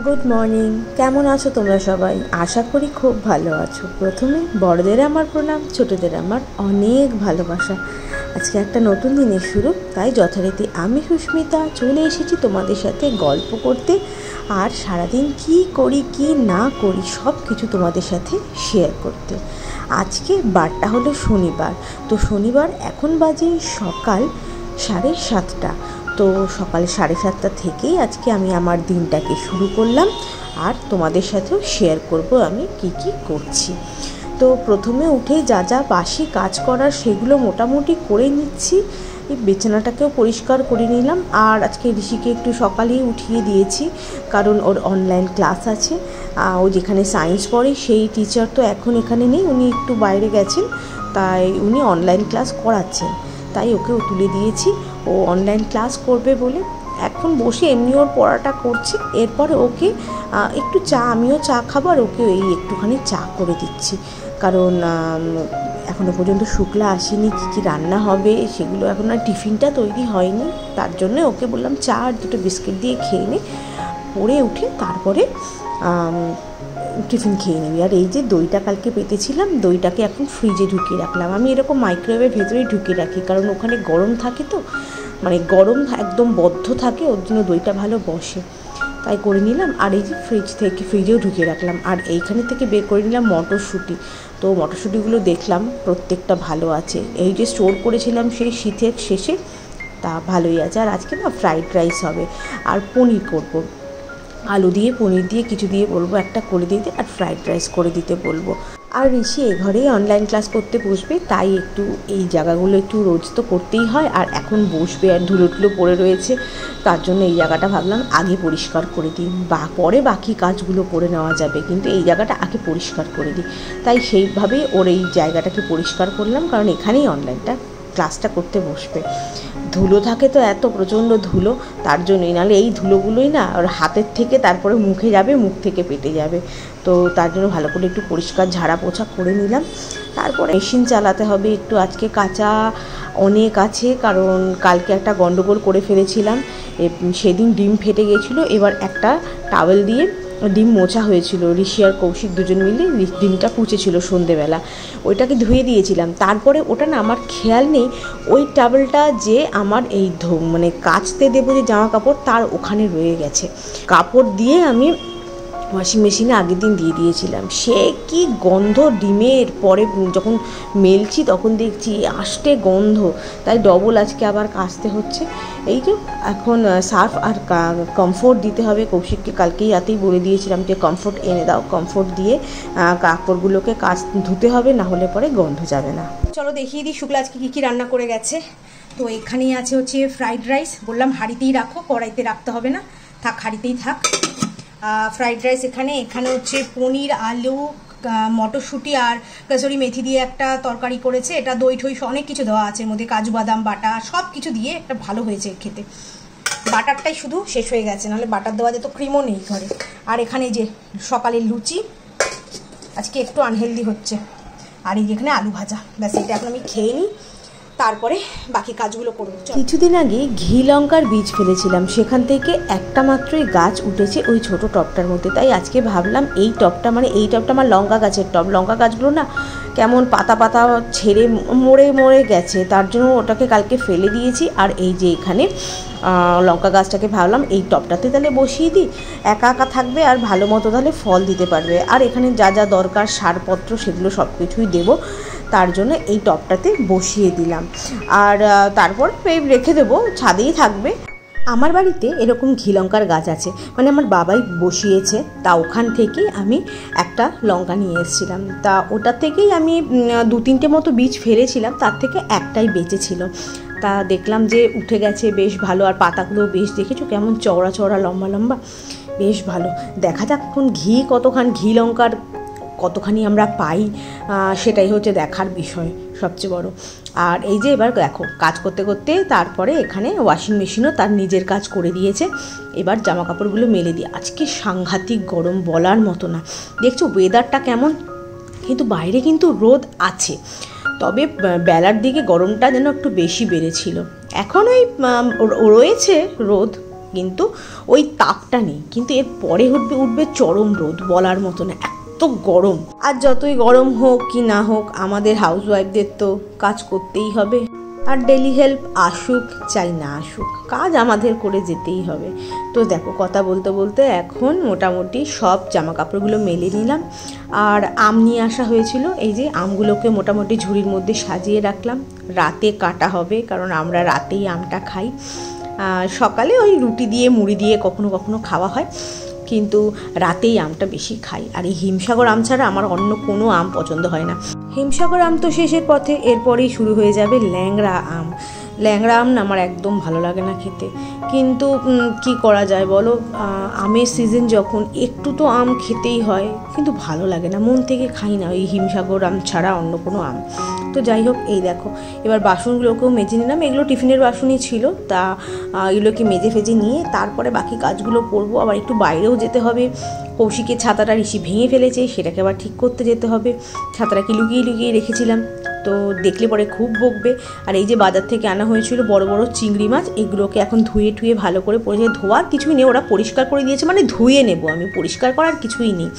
Good morning. কেমন আছো তোমরা সবাই? আশা করি খুব ভালো আছো। প্রথমে বড়দের আমার প্রণাম, ছোটদের আমার অনেক ভালোবাসা। আজকে একটা নতুন দিনের শুরু, তাই যথারীতি আমি সুস্মিতা চলে এসেছি তোমাদের সাথে গল্প করতে আর সারাদিন কি করি কি না করি সব কিছু তোমাদের সাথে শেয়ার করতে। আজকে বারটা হলো শনিবার। তো শনিবার এখন বাজে সকাল 7:30। তো সকাল 7:30 থেকেই আজকে আমি আমার দিনটাকে শুরু করলাম আর তোমাদের সাথেও শেয়ার করব আমি কি কি করছি। তো প্রথমে উঠে যা যা বাসি কাজ করার সেগুলো মোটামুটি করে নিচ্ছি। এই বিছানাটাকেও পরিষ্কার করে নিলাম আর আজকে ঋষিকে একটু সকালেই উঠিয়ে দিয়েছি, কারণ ওর অনলাইন ক্লাস আছে। ও যেখানে সায়েন্স পড়ে সেই টিচার তো এখন এখানে নেই, উনি একটু বাইরে গেছেন, তাই উনি অনলাইন ক্লাস করাচ্ছেন, তাই ওকেও তুলে দিয়েছি। ও অনলাইন ক্লাস করবে বলে এখন বসে এমনি ওর পড়াটা করছি। এরপরে ওকে একটু চা, আমিও চা খাবো আর ওকে এই একটুখানি চা করে দিচ্ছি, কারণ এখনও পর্যন্ত শুক্লা আসেনি, কী কী রান্না হবে সেগুলো এখন আর টিফিনটা তৈরি হয়নি, তার জন্য ওকে বললাম চা আর দুটো বিস্কিট দিয়ে খেয়ে নে, পড়ে উঠে তারপরে টিফিন খেয়ে নিবি। আর এই যে দইটা কালকে পেতেছিলাম, দইটাকে এখন ফ্রিজে ঢুকিয়ে রাখলাম। আমি এরকম মাইক্রোওয়েভের ভেতরেই ঢুকিয়ে রাখি, কারণ ওখানে গরম থাকে, তো মানে গরম একদম বদ্ধ থাকে, ওর জন্য দইটা ভালো বসে, তাই করে নিলাম। আর এই যে ফ্রিজেও ঢুকিয়ে রাখলাম। আর এইখানে থেকে বের করে নিলাম মটরশুঁটি। তো মটরশুঁটিগুলো দেখলাম প্রত্যেকটা ভালো আছে, এই যে স্টোর করেছিলাম সেই শীতের শেষে, তা ভালোই আছে। আর আজকে না ফ্রাইড রাইস হবে আর পনির করব, আলু দিয়ে পনির দিয়ে কিছু দিয়ে বলবো একটা করে দিতে, আর ফ্রাইড রাইস করে দিতে বলবো। আর ঋষি এ ঘরেই অনলাইন ক্লাস করতে বসবে, তাই একটু এই জায়গাগুলো একটু রোজ তো করতেই হয়, আর এখন বসবে আর ধুলো টুলো পড়ে রয়েছে, তার জন্য এই জায়গাটা ভাবলাম আগে পরিষ্কার করে দিই, বা পরে বাকি কাজগুলো করে নেওয়া যাবে, কিন্তু এই জায়গাটা আগে পরিষ্কার করে দিই। তাই সেইভাবেই ওর এই জায়গাটাকে পরিষ্কার করলাম, কারণ এখানেই অনলাইনটা ক্লাসটা করতে বসবে। ধুলো থাকে তো, এত প্রচণ্ড ধুলো, তার জন্যই, নাহলে এই ধুলোগুলোই না ওর হাতের থেকে তারপরে মুখে যাবে, মুখ থেকে পেটে যাবে, তো তার জন্য ভালো করে একটু পরিষ্কার ঝাড়া পোছা করে নিলাম। তারপরে মেশিন চালাতে হবে একটু, আজকে কাঁচা অনেক আছে, কারণ কালকে একটা গন্ডগোল করে ফেলেছিলাম, সেদিন ডিম ফেটে গেছিলো, এবার একটা টাওয়েল দিয়ে ডিম মোছা হয়েছিল, ঋষি আর কৌশিক দুজন মিলে ডিমটা পুচেছিল সন্ধেবেলা, ওইটাকে ধুয়ে দিয়েছিলাম। তারপরে ওটা না আমার খেয়াল নেই, ওই টাওয়েলটা যে আমার এই মানে কাচতে দেবো যে জামা কাপড়, তার ওখানে রয়ে গেছে, কাপড় দিয়ে আমি ওয়াশিং মেশিনে আগের দিন দিয়ে দিয়েছিলাম। সে কি গন্ধ ডিমের, পরে যখন মেলছি তখন দেখছি আষ্টে গন্ধ, তাই ডবল আজকে আবার কাচতে হচ্ছে। এই যে এখন সার্ফ আর কমফোর্ট দিতে হবে, কৌশিককে কালকেই রাতেই বলে দিয়েছিলাম যে কমফোর্ট এনে দাও, কমফোর্ট দিয়ে কাপড়গুলোকে ধুতে হবে, না হলে পরে গন্ধ যাবে না। চলো দেখিয়ে দিই শুক্লা আজকে কী কী রান্না করে গেছে। তো এখানেই আছে হচ্ছে ফ্রাইড রাইস, বললাম হাঁড়িতেই রাখো, কড়াইতে রাখতে হবে না, থাক হাঁড়িতেই থাক। ফ্রাইড রাইস এখানে হচ্ছে পনির, আলু, মটরশুঁটি আর কাসুরি মেথি দিয়ে একটা তরকারি করেছে, এটা দই ঠই অনেক কিছু দেওয়া আছে এর মধ্যে, কাজু বাদাম বাটা সব কিছু দিয়ে একটা ভালো হয়েছে খেতে। বাটারটাই শুধু শেষ হয়ে গেছে, নাহলে বাটার দেওয়া যেত, ক্রিমও নেই ঘরে। আর এখানে যে সকালের লুচি, আজকে একটু আনহেলদি হচ্ছে, আর এই যেখানে আলু ভাজা, ব্যাস এটা এখন আমি খেয়ে নিই, তারপরে বাকি কাজগুলো করব। কিছুদিন আগে ঘি লঙ্কার বীজ ফেলেছিলাম, সেখান থেকে একটা মাত্রই গাছ উঠেছে ওই ছোট টবটার মধ্যে, তাই আজকে ভাবলাম এই টবটা আমার লঙ্কা গাছের টব, লঙ্কা গাছগুলো না কেমন পাতা পাতা ছেড়ে মরে গেছে, তার জন্য ওটাকে কালকে ফেলে দিয়েছি। আর এই যে এখানে লঙ্কা গাছটাকে ভাবলাম এই টবটাতে তাহলে বসিয়ে দিই, একা একা থাকবে আর ভালো মতো তাহলে ফল দিতে পারবে। আর এখানে যা যা দরকার সারপত্র সেগুলো সব কিছুই দেবো, তার জন্য এই টবটাতে বসিয়ে দিলাম। আর তারপর রেখে দেবো, ছাদেই থাকবে। আমার বাড়িতে এরকম ঘি লঙ্কার গাছ আছে, মানে আমার বাবাই বসিয়েছে, তা ওখান থেকেই আমি একটা লঙ্কা নিয়ে এসেছিলাম, তা ওটার থেকেই আমি 2-3টে মতো বীজ ফেলেছিলাম, তার থেকে একটাই বেঁচেছিল, তা দেখলাম যে উঠে গেছে বেশ ভালো, আর পাতাগুলো বেশ দেখেছো কেমন চওড়া চওড়া লম্বা লম্বা, বেশ ভালো। দেখা যাক এখন ঘি লঙ্কার কতখানি আমরা পাই, সেটাই হচ্ছে দেখার বিষয় সবচেয়ে বড়। আর এই যে এবার দেখো কাজ করতে করতে তারপরে এখানে ওয়াশিং মেশিনও তার নিজের কাজ করে দিয়েছে, এবার জামা কাপড়গুলো মেলে দিই। আজকে সাংঘাতিক গরম, বলার মতো না, দেখছো ওয়েদারটা কেমন, কিন্তু বাইরে কিন্তু রোদ আছে, তবে বেলার দিকে গরমটা যেন একটু বেশি বেড়েছিল, এখন ওই রয়েছে রোদ, কিন্তু ওই তাপটা নেই। কিন্তু এর পরে উঠবে চরম রোদ, বলার মতো না, এত গরম। আর যতই গরম হোক কি না হোক আমাদের হাউসওয়াইফদের তো কাজ করতেই হবে। আর ডেলি হেল্প আসুক চাই না আসুক, কাজ আমাদের করে যেতেই হবে। তো দেখো কথা বলতে বলতে এখন মোটামুটি সব জামা কাপড়গুলো মেলে নিলাম। আর আম নিয়ে আসা হয়েছিল, এই যে আমগুলোকে মোটামুটি ঝুড়ির মধ্যে সাজিয়ে রাখলাম। রাতে কাটা হবে, কারণ আমরা রাতেই আমটা খাই। সকালে ওই রুটি দিয়ে মুড়ি দিয়ে কখনো কখনো খাওয়া হয়, কিন্তু রাতেই আমটা বেশি খাই। আর এই হিমসাগর আম ছাড়া আমার অন্য কোনো আম পছন্দ হয় না। হিমসাগর আম তো শেষের পথে, এরপরেই শুরু হয়ে যাবে ল্যাংড়া আম। ল্যাংড়া আম না আমার একদম ভালো লাগে না খেতে, কিন্তু কি করা যায় বলো, আমের সিজন যখন একটু তো আম খেতেই হয়, কিন্তু ভালো লাগে না, মন থেকে খাই না ওই হিমসাগর আম ছাড়া অন্য কোনো আম। তো যাই হোক, এই দেখো এবার বাসনগুলোকেও মেজে নিলাম। এগুলো টিফিনের বাসনই ছিল, তা এগুলোকে মেজে ফেজে নিয়ে তারপরে বাকি কাজগুলো করবো। আবার একটু বাইরেও যেতে হবে, কৌশিকের ছাতাটা ঋষি ভেঙে ফেলেছে, সেটাকে আবার ঠিক করতে যেতে হবে। ছাতাটাকে লুকিয়ে লুকিয়ে রেখেছিলাম, তো দেখলে পরে খুব বকবে। আর এই যে বাজার থেকে আনা হয়েছিল বড় বড় চিংড়ি মাছ, এগুলোকে এখন ধুয়ে টুয়ে ভালো করে পরিষ্কার, ধোয়ার কিছুই নেই, ওরা পরিষ্কার করে দিয়েছে, মানে ধুয়ে নেবো আমি, পরিষ্কার করার কিছুই নেই।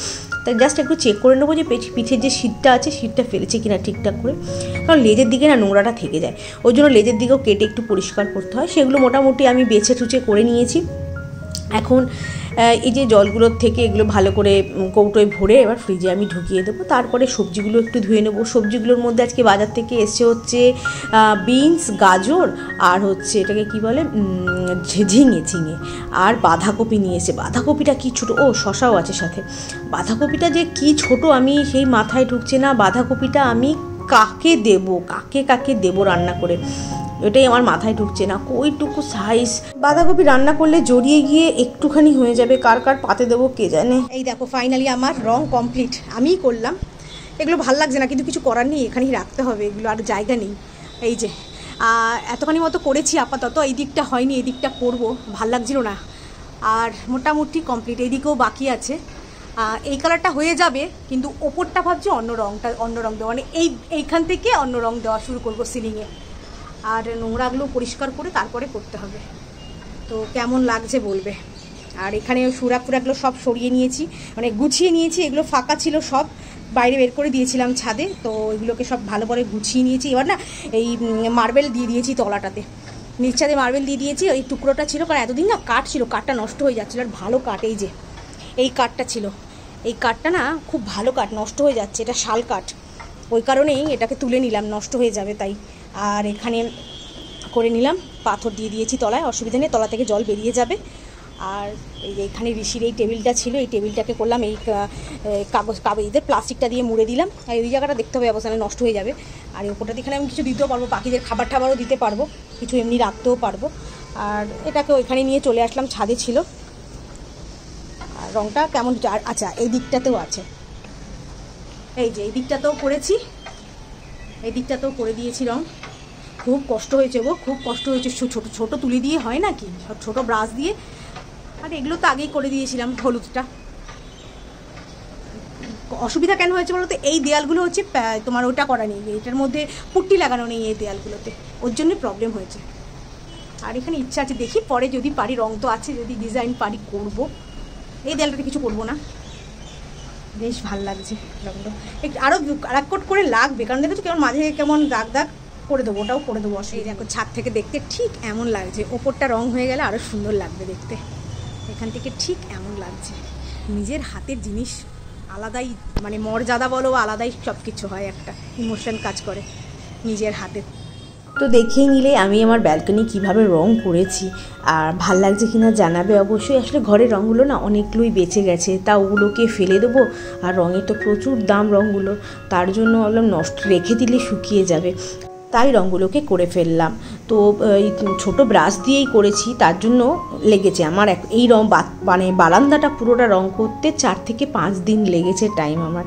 তাই জাস্ট একটু চেক করে নেবো যে পিঠের যে শীটটা আছে শীটটা ফেলেছে কিনা ঠিকঠাক করে, কারণ লেজের দিকে না নোংরাটা থেকে যায়, ওই জন্য লেজের দিকেও কেটে একটু পরিষ্কার করতে হয়। সেগুলো মোটামুটি আমি বেছে টুচে করে নিয়েছি। এখন এই যে জলগুলোর থেকে এগুলো ভালো করে কৌটোয় ভরে এবার ফ্রিজে আমি ঢুকিয়ে দেবো। তারপরে সবজিগুলো একটু ধুয়ে নেবো। সবজিগুলোর মধ্যে আজকে বাজার থেকে এসছে হচ্ছে বিনস, গাজর, আর হচ্ছে এটাকে কি বলে ঝিঙে আর বাঁধাকপি নিয়েছে। বাঁধাকপিটা কি ছোটো, ও শশাও আছে সাথে। বাঁধাকপিটা যে কি ছোট আমি সেই মাথায় ঢুকছে না। বাঁধাকপিটা আমি কাকে দেবো রান্না করে, ওটাই আমার মাথায় ঢুকছে না, কইটুকু সাইজ। বাঁধাকপি রান্না করলে জড়িয়ে গিয়ে একটুখানি হয়ে যাবে, কার পাতে দেবো কে জানে। এই দেখো ফাইনালি আমার রং কমপ্লিট, আমিই করলাম। এগুলো ভাল লাগছে না, কিন্তু কিছু করার নেই, এখানেই রাখতে হবে, এগুলো আর জায়গা নেই। এই যে এতখানি মতো করেছি আপাতত, এই দিকটা হয়নি, এই দিকটা করবো, ভাল লাগছিল না। আর মোটামুটি কমপ্লিট, এই দিকেও বাকি আছে। এই কালারটা হয়ে যাবে, কিন্তু ওপরটা ভাবছি অন্য রং দেওয়া, মানে এইখান থেকে অন্য রং দেওয়া শুরু করবো সিলিংয়ে। আর নোংরাগুলো পরিষ্কার করে তারপরে করতে হবে। তো কেমন লাগছে বলবে। আর এখানে সুরাগুলো সব সরিয়ে নিয়েছি, মানে গুছিয়ে নিয়েছি, এগুলো ফাঁকা ছিল সব বাইরে বের করে দিয়েছিলাম ছাদে, তো এগুলোকে সব ভালো করে গুছিয়ে নিয়েছি। এবার না এই মার্বেল দিয়ে দিয়েছি তলাটাতে, নিচ ছাদে মার্বেল দিয়ে দিয়েছি। ওই টুকরোটা ছিল, কারণ এতদিন না কাঠ ছিল, কাঠটা নষ্ট হয়ে যাচ্ছিলো। আর ভালো কাঠ, এই যে এই কাঠটা ছিল, এই কাঠটা না খুব ভালো কাঠ, নষ্ট হয়ে যাচ্ছে, এটা শাল কাঠ, ওই কারণেই এটাকে তুলে নিলাম, নষ্ট হয়ে যাবে তাই। আর এখানে করে নিলাম, পাথর দিয়ে দিয়েছি তলায়, অসুবিধা নেই, তলা থেকে জল বেরিয়ে যাবে। আর এই যে এখানে ঋষির এই টেবিলটা ছিল, এই টেবিলটাকে করলাম এই কাগজের প্লাস্টিকটা দিয়ে মুড়ে দিলাম। আর এই জায়গাটা দেখতে হবে অবস্থানে, নষ্ট হয়ে যাবে। আর এই ওপরটা এখানে আমি কিছু দিতেও পারবো, পাখিদের খাবার টাবারও দিতে পারবো, কিছু এমনি রাখতেও পারবো। আর এটাকে ওইখানে নিয়ে চলে আসলাম, ছাদে ছিল। আর রঙটা কেমন, আচ্ছা এই দিকটাতেও আছে, এই যে এই দিকটাতেও করেছি, এই দিকটাতেও করে দিয়েছি রং। খুব কষ্ট হয়েছে গো, খুব কষ্ট হয়েছে, ছোট তুলি দিয়ে হয় নাকি, ছোট ব্রাশ দিয়ে। আর এগুলো তো আগেই করে দিয়েছিলাম, হলুদটা। অসুবিধা কেন হয়েছে বলো তো, এই দেয়ালগুলো হচ্ছে তোমার ওটা করা নেই, এটার মধ্যে পুট্টি লাগানো নেই এই দেয়ালগুলোতে, ওর জন্য প্রবলেম হয়েছে। আর এখানে ইচ্ছা আছে, দেখি পরে যদি পারি, রং তো আছে, যদি ডিজাইন পারি করব। এই দেয়ালটাতে কিছু করবো না, বেশ ভালো লাগছে রংটা। একটু আরও আরেক কোট করে লাগবে, কারণ দেখো কেমন মাঝে কেমন দাগ দাগ করে দেবো, ওটাও করে দেবো। এই দেখো ছাদ থেকে দেখতে ঠিক এমন লাগছে, ওপরটা রং হয়ে গেলে আরও সুন্দর লাগবে দেখতে। এখান থেকে ঠিক এমন লাগছে। নিজের হাতের জিনিস আলাদাই, মানে মর্যাদা বলো, আলাদাই সব কিছু হয়, একটা ইমোশন কাজ করে নিজের হাতে। তো দেখেই নিলে আমি আমার ব্যালকনি কিভাবে রং করেছি, আর ভাল লাগছে কিনা জানাবে অবশ্যই। আসলে ঘরের রঙগুলো না অনেকগুলোই বেঁচে গেছে, তা ওগুলোকে ফেলে দেবো, আর রঙের তো প্রচুর দাম রঙগুলোর, তার জন্য ভাবলাম নষ্ট রেখে দিলে শুকিয়ে যাবে, তাই রঙগুলোকে করে ফেললাম। তো এই ছোটো ব্রাশ দিয়েই করেছি, তার জন্য লেগেছে আমার এই রং, মানে বারান্দাটা পুরোটা রং করতে 4 থেকে 5 দিন লেগেছে টাইম আমার।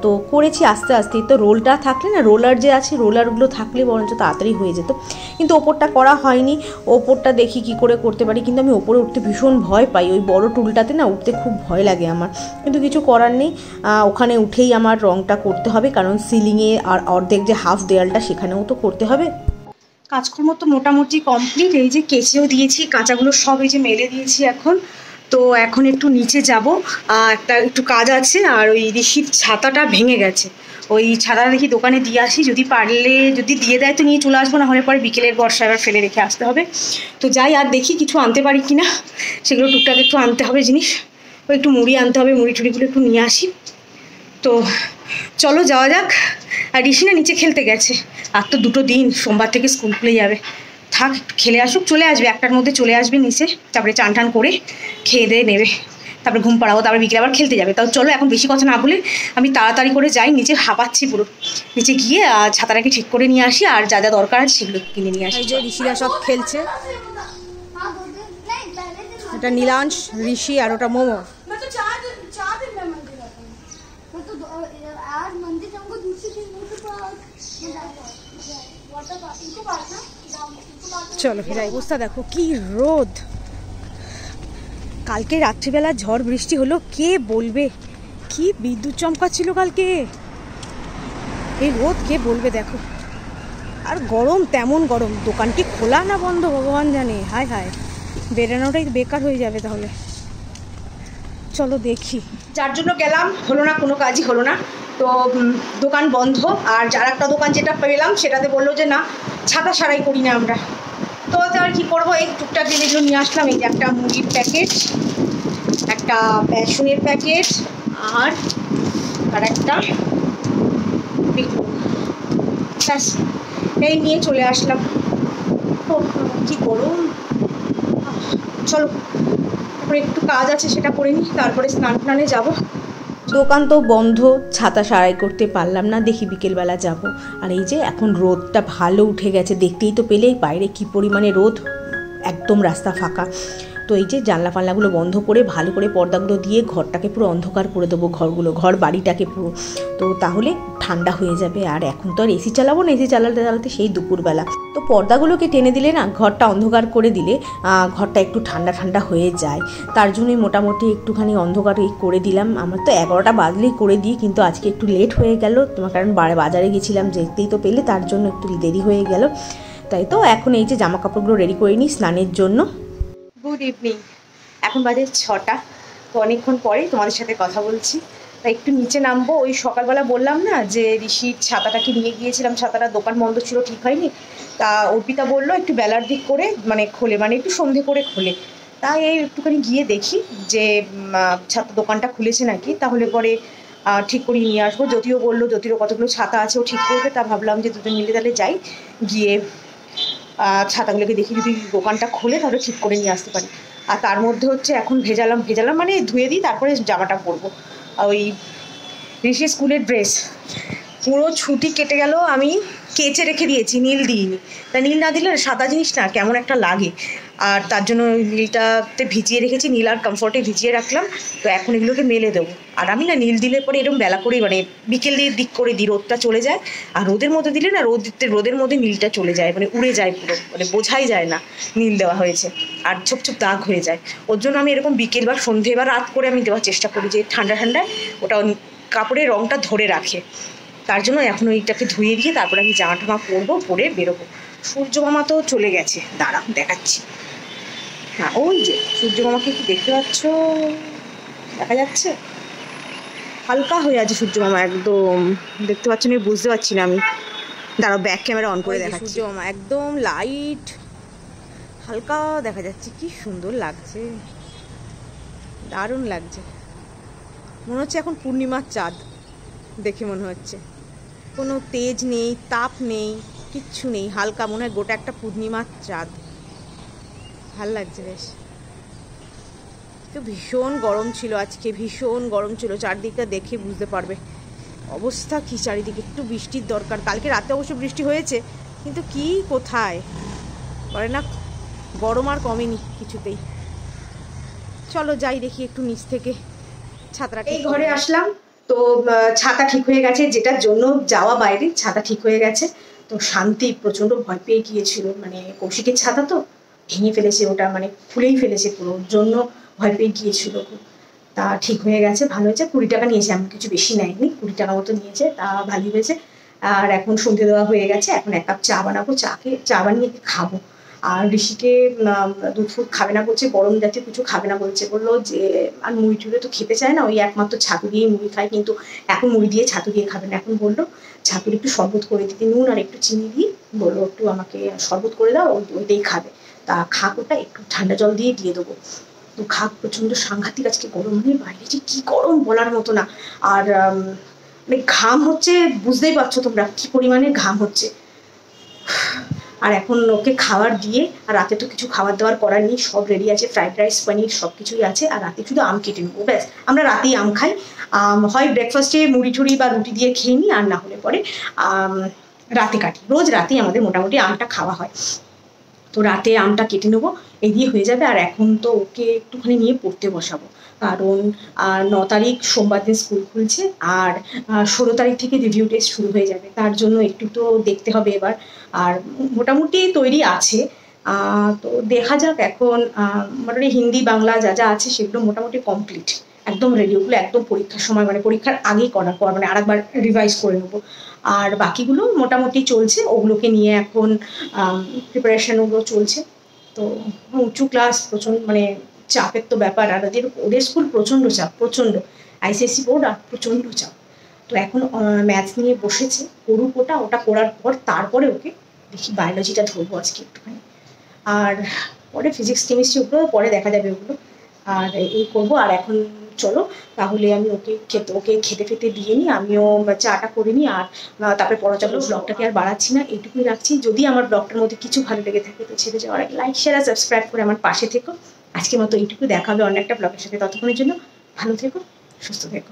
তো করেছি আস্তে আস্তেই। তো রোলটা থাকলে না, রোলার যে আছে, রোলারগুলো থাকলে বরঞ্চ তাড়াতাড়ি হয়ে যেত, কিন্তু ওপরটা করা হয়নি। ওপরটা দেখি কি করে করতে পারি, কিন্তু আমি ওপরে উঠতে ভীষণ ভয় পাই, ওই বড় টুলটাতে না উঠতে খুব ভয় লাগে আমার, কিন্তু কিছু করার নেই। ওখানে উঠেই আমার রংটা করতে হবে, কারণ সিলিংয়ে আর অর্ধেক যে হাফ দেয়ালটা সেখানেও তো করতে হবে। কাজকর্ম তো মোটামুটি কমপ্লিট। এই যে কেচেও দিয়েছি, কাঁচাগুলো সব এই যে মেলে দিয়েছি এখন। তো এখন একটু নিচে যাব, একটু কাজ আছে। আর ওই ঋষির ছাতাটা ভেঙে গেছে, ওই ছাতাটা দেখি দোকানে দিয়ে আসি, যদি পারলে যদি দিয়ে দেয় তো নিয়ে চলে আসবো, না হলে পরে বিকেলের বর্ষা এবার ফেলে রেখে আসতে হবে। তো যাই, আর দেখি কিছু আনতে পারি কি না, সেগুলো টুকটাক একটু আনতে হবে জিনিস। ওই একটু মুড়ি আনতে হবে, মুড়ি টুড়িগুলো একটু নিয়ে আসি। তো চলো যাওয়া যাক। আর ঋষি না নিচে খেলতে গেছে, আর তো 2 দিন, সোমবার থেকে স্কুল খুলে যাবে। থাক, একটু খেলে আসুক, চলে আসবে 1টার মধ্যে চলে আসবে নিচে। তারপরে চান টান করে খেয়ে দিয়ে নেবে, তারপরে ঘুম পাড়াবো, তারপরে বিকেলে আবার খেলতে যাবে। তাও চলো এখন বেশি কথা না বলে আমি তাড়াতাড়ি করে যাই, নিচে হাঁপাচ্ছি পুরো। নিচে গিয়ে ছাতাটাকে ঠিক করে নিয়ে আসি, আর যা যা দরকার আছে সেগুলো কিনে নিয়ে আসি। এই যে ঋষিরা সব খেলছে, এটা নীলাংশ, ঋষি আর ওটা মোমো। চলো এর অবস্থা দেখো, কি রোদ। কালকে রাত্রিবেলা ঝড় বৃষ্টি হলো, কে বলবে, কি বিদ্যুৎ চমকাচ্ছিল কালকে, এই রোদ কে বলবে দেখো। আর গরম, তেমন গরম। দোকান কি খোলা না বন্ধ ভগবান জানে। হায় হায়, বেরানোটাই বেকার হয়ে যাবে তাহলে। চলো দেখি। যার জন্য গেলাম হলো না, কোনো কাজই হলো না। তো দোকান বন্ধ। আর যার একটা দোকান যেটা পেলাম সেটাতে বললো যে না, ছাতা সারাই করি না আমরা। তো আর কি করবো, এই টুকটাক জিনিসগুলো নিয়ে আসলাম। এই যে একটা মুড়ির প্যাকেট, একটা বেসনের প্যাকেট, আর একটা ব্যাস, এই নিয়ে চলে আসলাম। ও কি গরম। চলো তারপরে একটু কাজ আছে সেটা করে নিই, তারপরে স্নান টানে যাবো। দোকান তো বন্ধ, ছাতা সারাই করতে পারলাম না, দেখি বিকেলবেলা যাব। আর এই যে এখন রোদটা ভালো উঠে গেছে, দেখতেই তো পেলেই বাইরে কি পরিমাণে রোদ, একদম রাস্তা ফাঁকা। তো এই যে জানলা ফানলাগুলো বন্ধ করে ভালো করে পর্দাগুলো দিয়ে ঘরটাকে পুরো অন্ধকার করে দেবো, ঘর বাড়িটাকে পুরো। তো তাহলে ঠান্ডা হয়ে যাবে। আর এখন তো আর এসি চালাবো না, এসি চালাতে চালাতে সেই দুপুরবেলা। তো পর্দাগুলোকে টেনে দিলে না, ঘরটা অন্ধকার করে দিলে ঘরটা একটু ঠান্ডা ঠান্ডা হয়ে যায়। তার জন্যই মোটামুটি একটুখানি অন্ধকার করে দিলাম। আমার তো 11টা বাজলেই করে দিই, কিন্তু আজকে একটু লেট হয়ে গেল, তোমার কারণ বাজারে গেছিলাম, দেখতেই তো পেলে, তার জন্য একটু দেরি হয়ে গেল। তাই তো এখন এই যে জামা কাপড়গুলো রেডি করে নিই স্নানের জন্য। গুড ইভিনিং, এখন বাজে 6টা। তো অনেকক্ষণ পরে তোমাদের সাথে কথা বলছি। তাই একটু নিচে নামবো। ওই সকালবেলা বললাম না যে ঋষির ছাতাটাকে নিয়ে গিয়েছিলাম, ছাতাটা দোকান বন্ধ ছিল, ঠিক হয়নি। তা অর্পিতা বললো একটু বেলার দিক করে খোলে, একটু সন্ধে করে খোলে। তাই এই একটুখানি গিয়ে দেখি যে ছাতা দোকানটা খুলেছে নাকি, তাহলে পরে ঠিক করে নিয়ে আসবো। যদিও বললো, যদিও কতগুলো ছাতা আছে ও ঠিক করবে, তা ভাবলাম যে দুজন মিলে তাহলে যাই, গিয়ে ছাতাগুলোকে দেখি, যদি দোকানটা খোলে তাহলে ঠিক করে নিয়ে আসতে পারি। আর তার মধ্যে হচ্ছে এখন ভেজালাম মানে ধুয়ে দিই, তারপরে জামাটা পরবো। ওই ঋষি স্কুলের ড্রেস পুরো ছুটি কেটে গেল, আমি কেচে রেখে দিয়েছি, নীল দিইনি। তা নীল না দিলে সাদা জিনিস না কেমন একটা লাগে, আর তার জন্য নীলটাতে ভিজিয়ে রেখেছি, নীল আর কমফর্টে ভিজিয়ে রাখলাম। তো এখন এগুলোকে মেলে দেবো। আর আমি না নীল দিলে পরে এরকম বেলা করেই বিকেল দিয়ে দিক করে দিই, রোদটা চলে যায়। আর রোদের মধ্যে দিলে না, রোদের মধ্যে নীলটা চলে যায়, উড়ে যায় পুরো, বোঝাই যায় না নীল দেওয়া হয়েছে, আর ছোপ ছোপ দাগ হয়ে যায়। ওর জন্য আমি এরকম বিকেল বা সন্ধে বা রাত করে আমি দেওয়ার চেষ্টা করি, যে ঠান্ডা ঠান্ডায় ওটা কাপড়ের রঙটা ধরে রাখে। তার জন্য এখন ওইটাকে ধুয়ে দিয়ে তারপরে আমি জামা টামা পরবো, পরে বেরোবো। সূর্য মামা তো চলে গেছে, দাঁড়া দেখাচ্ছি। হ্যাঁ, ওই যে সূর্য মামাকে কি দেখতে পাচ্ছ, দেখা যাচ্ছে, হালকা হয়ে আছে সূর্য মামা, একদম দেখতে পাচ্ছি না, বুঝতে পারছি না আমি। দাঁড়াও ব্যাক ক্যামেরা অন করে দেখাচ্ছি। সূর্য মামা একদম লাইট হালকা দেখা যাচ্ছে, কি সুন্দর লাগছে, দারুণ লাগছে। মনে হচ্ছে এখন পূর্ণিমার চাঁদ, দেখে মনে হচ্ছে কোনো তেজ নেই, তাপ নেই, কিচ্ছু নেই, হালকা, মনে হয় গোটা একটা পূর্ণিমার চাঁদ। ভাল লাগছে বেশ। তো ভীষণ গরম ছিল আজকে, ভীষণ গরম ছিল, চারদিকটা দেখে বুঝতে পারবে অবস্থা কি চারিদিকে। একটু বৃষ্টির দরকার, কালকে রাতে অবশ্য বৃষ্টি হয়েছে, কিন্তু কি কোথায় বলে না, গরম আর কমেনি কিছুতেই। চলো যাই দেখি একটু নিচ থেকে ছাতাটা। এই ঘরে আসলাম, তো ছাতা ঠিক হয়ে গেছে, যেটার জন্য যাওয়া বাইরে ছাতা ঠিক হয়ে গেছে। তো শান্তি প্রচণ্ড ভয় পেয়ে গিয়েছিল, কৌশিকের ছাতা তো ভেঙে ফেলেছে, ওটা খুলেই ফেলেছে পুরো, ওর জন্য ভয় পেয়ে গিয়েছিল। তা ঠিক হয়ে গেছে, ভালো হয়েছে। 20 টাকা নিয়েছে, এমন কিছু বেশি নেয়নি, 20 টাকা মতো নিয়েছে, তা ভালোই হয়েছে। আর এখন সন্ধে দেওয়া হয়ে গেছে, এখন 1 কাপ চা বানাবো, চা বানিয়ে খাবো। আর ঋষিকে দুধ ফুড খাবে না বলছে, গরম জাতীয় কিছু খাবে না বলছে, বললো যে আর মুড়ি টুড়ে তো খেতে চায় না, ওই একমাত্র ছাতু দিয়ে মুড়ি খায়, কিন্তু এখন মুড়ি দিয়ে ছাতু দিয়ে খাবে না। এখন বললো ছাতুর একটু শরবত করে দিতে, নুন আর একটু চিনি দিয়ে বললো একটু আমাকে শরবত করে দাও, ওইটাই খাবে। তা খাক ওটা, একটু ঠান্ডা জল দিয়ে দেবো। তো খাক, প্রচণ্ড সাংঘাতিক আজকে গরম, মানে বাইরে যে কী গরম বলার মতো না। আর মানে ঘাম হচ্ছে, বুঝতেই পারছো তোমরা কী পরিমাণে ঘাম হচ্ছে। আর এখন ওকে খাবার দিয়ে, আর রাতে তো কিছু খাবার দাবার করার নেই, সব রেডি আছে, ফ্রাইড রাইস পনির সব কিছুই আছে। আর রাতে শুধু আম কেটে নেবো, ব্যাস। আমরা রাতেই আম খাই, হয় ব্রেকফাস্টে মুড়ি ঠুড়ি বা রুটি দিয়ে খেয়ে নিই, আর না হলে পরে রাতে কাটি। রোজ রাতেই আমাদের মোটামুটি আমটা খাওয়া হয়। তো রাতে আমটা কেটে নেবো, এই দিয়ে হয়ে যাবে। আর এখন তো ওকে একটুখানি নিয়ে পড়তে বসাবো, কারণ 9 তারিখ সোমবার দিন স্কুল খুলছে, আর 16 তারিখ থেকে রিভিউ টেস্ট শুরু হয়ে যাবে, তার জন্য একটু তো দেখতে হবে এবার। আর মোটামুটি তৈরি আছে, তো দেখা যাক। এখন মোটামুটি হিন্দি বাংলা যা যা আছে সেগুলো মোটামুটি কমপ্লিট, একদম রেডি। ওগুলো একদম পরীক্ষার সময়, মানে পরীক্ষার আগেই করার পর, মানে আরেকবার রিভাইজ করে নেবো। আর বাকিগুলো মোটামুটি চলছে, ওগুলোকে নিয়ে এখন প্রিপারেশানগুলো চলছে। তো উঁচু ক্লাস, প্রচণ্ড মানে চাপের তো ব্যাপার। আর ওদের স্কুল প্রচণ্ড চাপ, প্রচণ্ড ICSE বোর্ড, আর প্রচণ্ড চাপ। তো এখন ম্যাথস নিয়ে বসেছে, করুক ওটা করার পর তারপরে ওকে দেখি বায়োলজিটা ধরবো আজকে একটুখানি। আর পরে ফিজিক্স কেমিস্ট্রি ওগুলো পরে দেখা যাবে ওগুলো। আর এই করবো। আর এখন চলো তাহলে আমি ওকে খেতে ফেতে দিয়ে নিই, আমিও চাটা করে নিই, আর তারপরে পড়া চলো। ব্লগটাকে আর বাড়াচ্ছি না, এইটুকুই রাখছি। যদি আমার ব্লগটার মধ্যে কিছু ভালো লেগে থাকে তো ছেড়ে যাওয়ার আগে লাইক শেয়ার আর সাবস্ক্রাইব করে আমার পাশে থেকো। আজকের মতো এইটুকু, দেখা হবে অন্য একটা ব্লগের সাথে। ততক্ষণের জন্য ভালো থেকো, সুস্থ থেকো।